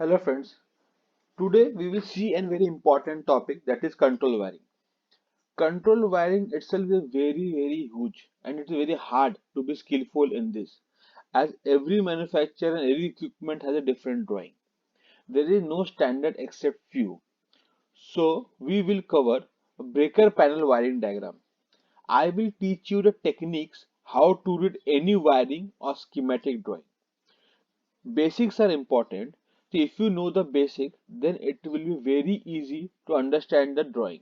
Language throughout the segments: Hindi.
Hello friends, today we will see a very important topic that is control wiring. Control wiring itself is very huge and it's very hard to be skillful in this as every manufacturer and every equipment has a different drawing. There is no standard except few. So we will cover a breaker panel wiring diagram. I will teach you the techniques how to read any wiring or schematic drawing. Basics are important. So if you know the basic, then it will be very easy to understand the drawing.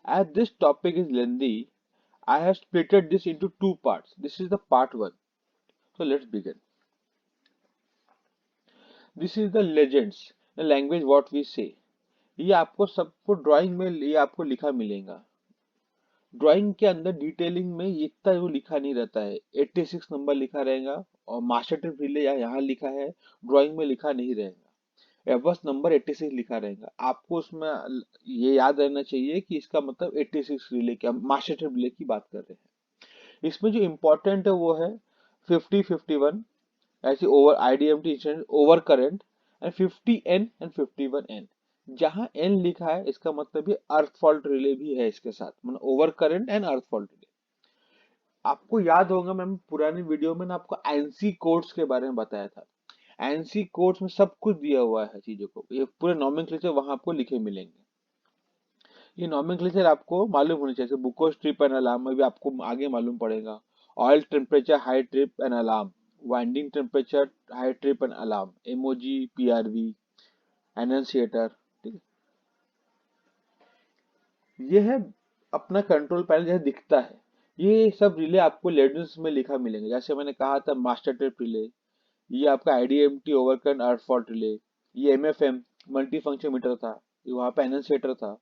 As this topic is lengthy, I have splitted this into two parts. This is the part one. So let's begin. This is the legends, the language what we say. ये आपको सबको ड्राइंग में ये आपको लिखा मिलेगा. ड्राइंग के अंदर डिटेलिंग में इतना वो लिखा नहीं रहता है. 86 नंबर लिखा रहेगा और मास्टर ट्रिप रिले यहाँ लिखा है, ड्राइंग में लिखा नहीं रहेगा. बस नंबर 86 लिखा रहेगा. आपको उसमें ये याद रहना चाहिए कि इसका मतलब 86 रिले क्या मास्टर ट्रिप रिले की बात कर रहे हैं. इसमें जो इम्पोर्टेंट है वो है 50-51 ऐसी over IDMT instant over current and 50N and 51N. जहां एन लिखा है इसका मतलब ये अर्थ फॉल्ट रिले भी है इसके साथ, मतलब over current and earth fault relay. आपको याद होगा मैम पुरानी वीडियो में ना आपको एनसी कोड्स के बारे में बताया था. एनसी कोड्स में सब कुछ दिया हुआ है चीजों को, ये पूरे नॉमेनक्लेचर वहां आपको लिखे मिलेंगे. ये नॉमेनक्लेचर आपको मालूम होनी चाहिए. बुकोस ट्रिप एंड अलार्म में भी आपको आगे मालूम पड़ेगा. Oil temperature high trip and alarm, winding temperature high trip and alarm, MOG, PRV, annunciator. ठीक है, ये है अपना कंट्रोल पैनल जैसे दिखता है. ये सब रिले आपको लेडन्स में लिखा मिलेंगे. जैसे मैंने कहा था मास्टर ट्रिप रिले, ये आपका आईडीएमटी ओवरकन अर्थ फॉल्ट रिले, ये एमएफएम मल्टी फंक्शन मीटर था, ये वहां पे एनंसिएटर था,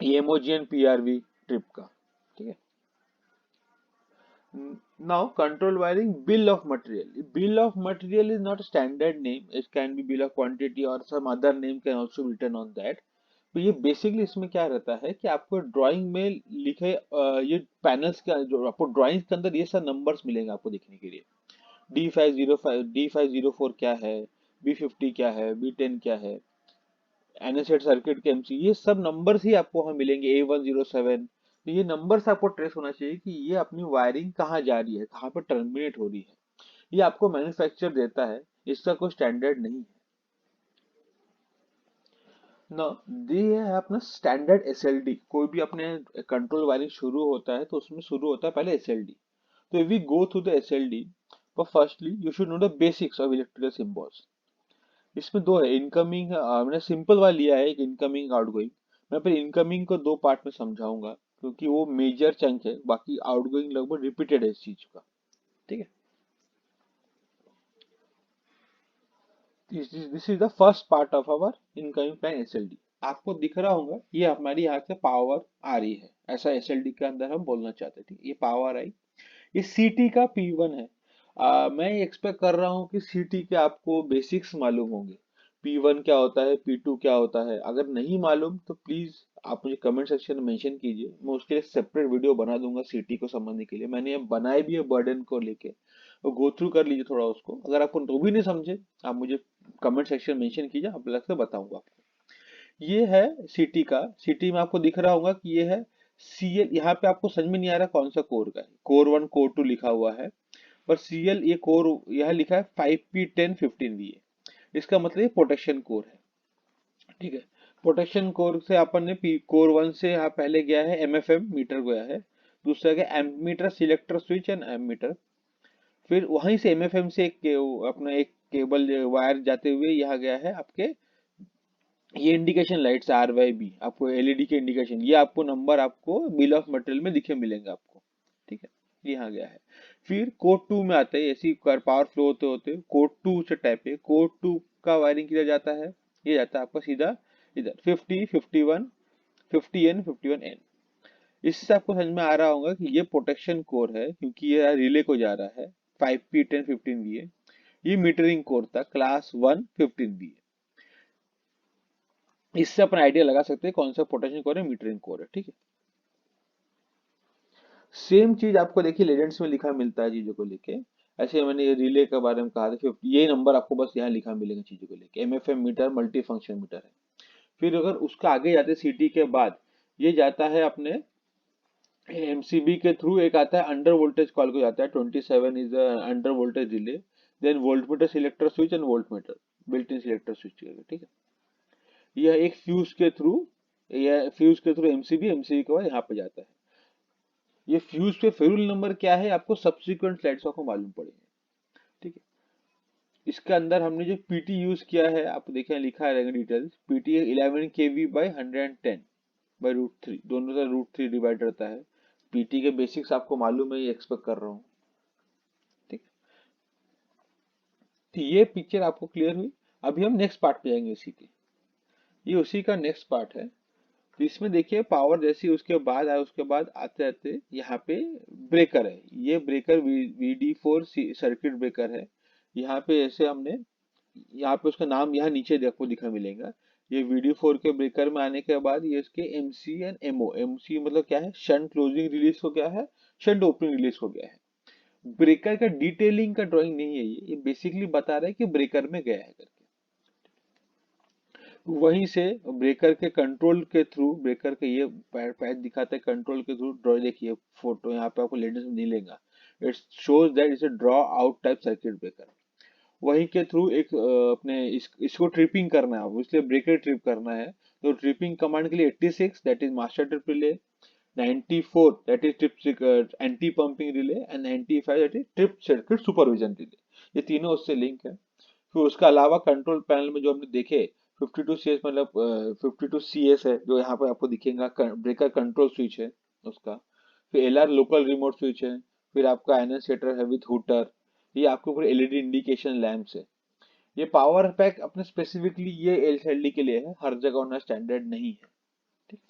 ये एमओजी एंड पीआरवी ट्रिप का. ठीक है. Now control wiring bill of material. Bill of material is not a standard name. It can be bill of quantity or some other name can also be written on that. तो ये बेसिकली इसमें क्या रहता है कि आपको ड्राइंग में लिखे ये पैनल्स का जो आपको ड्राइंग के अंदर ये सब नंबर्स मिलेंगे आपको देखने के लिए. D505 D504 क्या है, B50 क्या है, B10 क्या है, एनएसएट सर्किट के एमसी, ये सब नंबर्स ही आपको वहां मिलेंगे. A107. तो ये नंबर्स आपको ट्रेस होना चाहिए कि ये अपनी वायरिंग कहाँ जा रही है, कहाँ पर टर्मिनेट हो रही है. ये आपको मैन्युफैक्चर देता है, इसका कोई स्टैंडर्ड नहीं है ना. ये है अपना स्टैंडर्ड एसएलडी. कोई भी अपने कंट्रोल वायरिंग शुरू होता है तो उसमें शुरू होता है पहले एसएलडी. तो if we go through the SLD, but firstly you should know the basics of electrical symbols. इसमें दो है, इनकमिंग, मैंने सिंपल वाला लिया है एक इनकमिंग आउटगोइंग. मैं फिर इनकमिंग को दो पार्ट में समझाऊंगा क्योंकि वो मेजर चंक है, बाकी आउटगोइंग लगभग रिपीटेड है इस चीज का. ठीक है. This is the first part of our incoming plan SLD. आपको दिख रहा होगा ये हमारी यहाँ से पावर आ रही है, ऐसा एसएलडी के अंदर हम बोलना चाहते थे. ये पावर आई, ये सीटी का P1 है. मैं एक्सपेक्ट कर रहा हूँ कि सीटी के आपको बेसिक्स मालूम होंगे. P1 क्या होता है, P2 क्या होता है. अगर नहीं मालूम तो प्लीज आप मुझे कमेंट सेक्शन में मेंशन कीजिए, मैं उसके लिए सेपरेट वीडियो बना दूंगा सीटी को समझने के लिए. मैंने ये बनाए भी है बर्डन को लेके, तो गो थ्रू कर लीजिए थोड़ा उसको. अगर आपको तो भी नहीं समझे आप मुझे कमेंट सेक्शन मेंशन कीजिए, आप अलग से बताऊंगा आपको. ये है सिटी का. सिटी में आपको दिख रहा होगा कि ये है सीएल. यहाँ पे आपको समझ में नहीं आ रहा कौन सा कोर का है. कोर 1 कोर 2 लिखा हुआ है, पर सीएल ये कोर यह लिखा है 5P1015VA. इसका मतलब ये प्रोटेक्शन कोर है. ठीक है. प्रोटेक्शन कोर से अपन ने कोर 1 से यहाँ पहले गया है एमएफएम मीटर गया है, दूसरा गया amp meter selector switch and amp meter. फिर वहीं से एमएफएम से अपना एक केबल वायर जाते हुए यहाँ गया है आपके ये इंडिकेशन लाइट्स RYB, आपको एलईडी के इंडिकेशन. ये आपको नंबर आपको बिल ऑफ मटेरियल में दिखे मिलेंगे आपको. ठीक है. ये यहाँ गया है. फिर कोड 2 में आते हैं, ऐसी पावर फ्लो होते होते कोड 2 से टाइप है. कोड 2 का वायरिंग किधर जाता है, ये जाता है आपका सीधा इधर 50, 51, 50N, 51N. इससे आपको समझ में आ रहा होगा कि ये प्रोटेक्शन कोर है क्योंकि ये रिले को जा रहा है 5P1015VA. ये मीटरिंग कोर था क्लास 1 15VA. इससे अपन आइडिया लगा सकते हैं कौन सा पोटेंशियल कोर है, मीटरिंग कोर है. ठीक है. सेम चीज आपको देखिए लेजेंड्स में लिखा मिलता है चीजों को लेके. ऐसे मैंने ये रिले के बारे में कहा था 50, ये नंबर आपको बस यहाँ लिखा मिलेगा चीजों को लेके। MFM metre multi function metre है। फिर अगर उसका आगे जाते सीटी के बाद ये जाता है अपने एमसीबी के थ्रू, एक आता है अंडर वोल्टेज कॉल को जाता है, 27 is under voltage relay, then voltmeter selector switch and voltmeter built in selector switch, ठीक है। यह एक फ्यूज के थ्रू, यह फ्यूज के थ्रू एमसीबी, एमसीबी के बाद यहाँ पे जाता है। ये फ्यूज पे फेरुल नंबर क्या है आपको सब्सिक्वेंट स्लाइड्स को मालूम पड़ेंगे, ठीक है। इसके अंदर हमने जो पीटी यूज किया है आप देखें लिखा रहेगा details, PT 11 kV by 110 by √3, दोनों का √3 डिवाइड रहता है। पीटी के बेसिक्स आपको मालूम है, ये एक्सपेक्ट कर रहा हूँ, ठीक। तो ये पिक्चर आपको क्लियर हुई। अभी हम नेक्स्ट पार्ट पे जाएंगे इसी के, ये उसी का नेक्स्ट पार्ट है। तो इसमें देखिए पावर जैसी उसके बाद आए, उसके बाद आते आते यहाँ पे ब्रेकर है। ये ब्रेकर VD4 सर्किट ब्रेकर है। यहाँ पे ऐसे हमने, यहाँ पे उसका नाम यहाँ नीचे आपको दिखा मिलेगा। ये VD4 के ब्रेकर में आने के बाद ये इसके MC एंड MO, MC मतलब क्या है, शंट क्लोजिंग रिलीज को क्या है, शंट ओपनिंग रिलीज को गया है। ब्रेकर का डिटेलिंग का ड्राइंग नहीं है ये बेसिकली बता रहा है कि ब्रेकर में गया है करके। वहीं से ब्रेकर के कंट्रोल के थ्रू, ब्रेकर के ये पैच दिखाते हैं कंट्रोल के थ्रू ड्रॉ, देखिए फोटो यहाँ पे आपको लेटेस्ट में नहीं लेगा, it shows that it's a draw out type circuit breaker. वहीं के थ्रू एक अपने इसको ट्रिपिंग करना है, इसलिए ब्रेकर ट्रिप करना है। तो ट्रिपिंग कमांड के लिए 86 that is master trip relay, 94 that is trip anti pumping relay and 95 that is trip circuit supervision relay. ये तीनों उससे लिंक है। फिर उसका अलावा कंट्रोल पैनल में जो हमने देखे 52CS मतलब 52CS है जो यहाँ पे आपको दिखेगा, ब्रेकर कंट्रोल स्विच है उसका। फिर LR लोकल रिमोट स्विच है। फिर आपका एनोसेटर है विथ हुटर। ये आपके ऊपर एलईडी इंडिकेशन लैंप्स है। ये पावर पैक अपने स्पेसिफिकली ये एलसीडी के लिए है, हर जगह होना स्टैंडर्ड नहीं है, ठीक।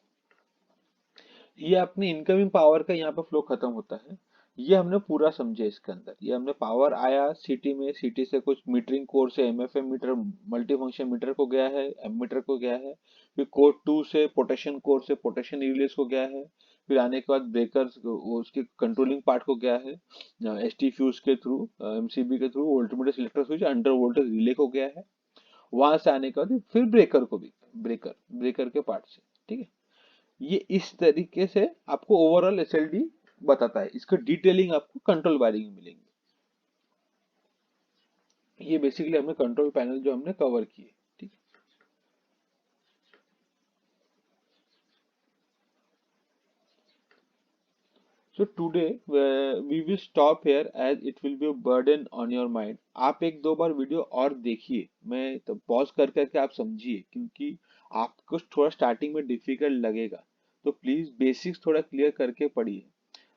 ये अपनी इनकमिंग पावर का यहाँ पे फ्लो खत्म होता है। ये हमने पूरा समझे इसके अंदर। ये हमने पावर आया सिटी में, सिटी से कुछ मीटरिंग कोड से MFM metre multi function metre को गया है, एम मीटर को गया है। फिर कोड 2 से पोटेशियन कोड से पोटेशियन रिलेस को गया है। फिर आने के बाद ब्रेकर्स उसके कंट्रोलिंग पार्ट को गया है, एसटी फ्यूज के थ्रू, एमसीबी के through voltmeter selector switch under voltage relay को गया है। वहां से आने के बाद फिर ब्रेकर को भी, ब्रेकर ब्रेकर के पार्ट से, ठीक है। ये इस तरीके से आपको ओवरऑल एसएलडी बताता है। इसका डिटेलिंग आपको कंट्रोल वायरिंग में मिलेंगी। ये बेसिकली हमने कंट्रोल पैनल जो हमने कवर किए, ठीक है। So today we will stop here as it will be a burden on your mind. आप एक दो बार वीडियो और देखिए, मैं तो पॉज कर करके आप समझिए, क्योंकि आपको थोड़ा स्टार्टिंग में डिफिकल्ट लगेगा। तो प्लीज बेसिक्स थोड़ा क्लियर करके पढ़िए।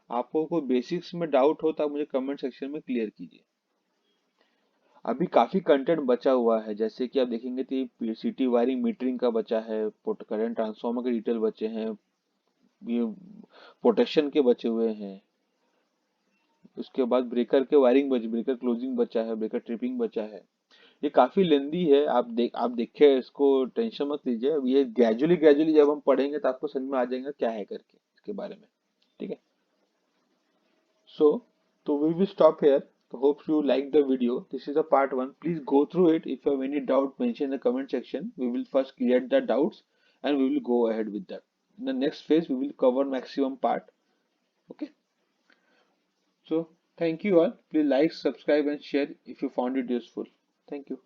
आपको कोई बेसिक्स में डाउट हो तो आप मुझे कमेंट सेक्शन में क्लियर कीजिए। अभी काफी कंटेंट बचा हुआ है, जैसे कि आप देखेंगे तो सिटी वायरिंग मीटरिंग का बचा है, करंट ट्रांसफार्मर के डिटेल बचे हैं, ये प्रोटेक्शन के बचे हुए हैं। उसके बाद ब्रेकर के वायरिंग ब्रेकर क्लोजिंग बचा है, ब्रेकर ट्रिपिंग बचा है। ये काफी लेंदी है, आप देखे इसको, टेंशन मत लीजिए। अब ये ग्रेजुअली ग्रेजुअली जब हम पढ़ेंगे तो आपको समझ में आ जाएगा क्या है करके इसके बारे में, ठीक है। So, we will stop here. So, hope you like the video. This is a part one. Please go through it. If you have any doubt, mention in the comment section. We will first clear the doubts and we will go ahead with that. In the next phase, we will cover maximum part. Okay. So, thank you all. Please like, subscribe, and share if you found it useful. Thank you.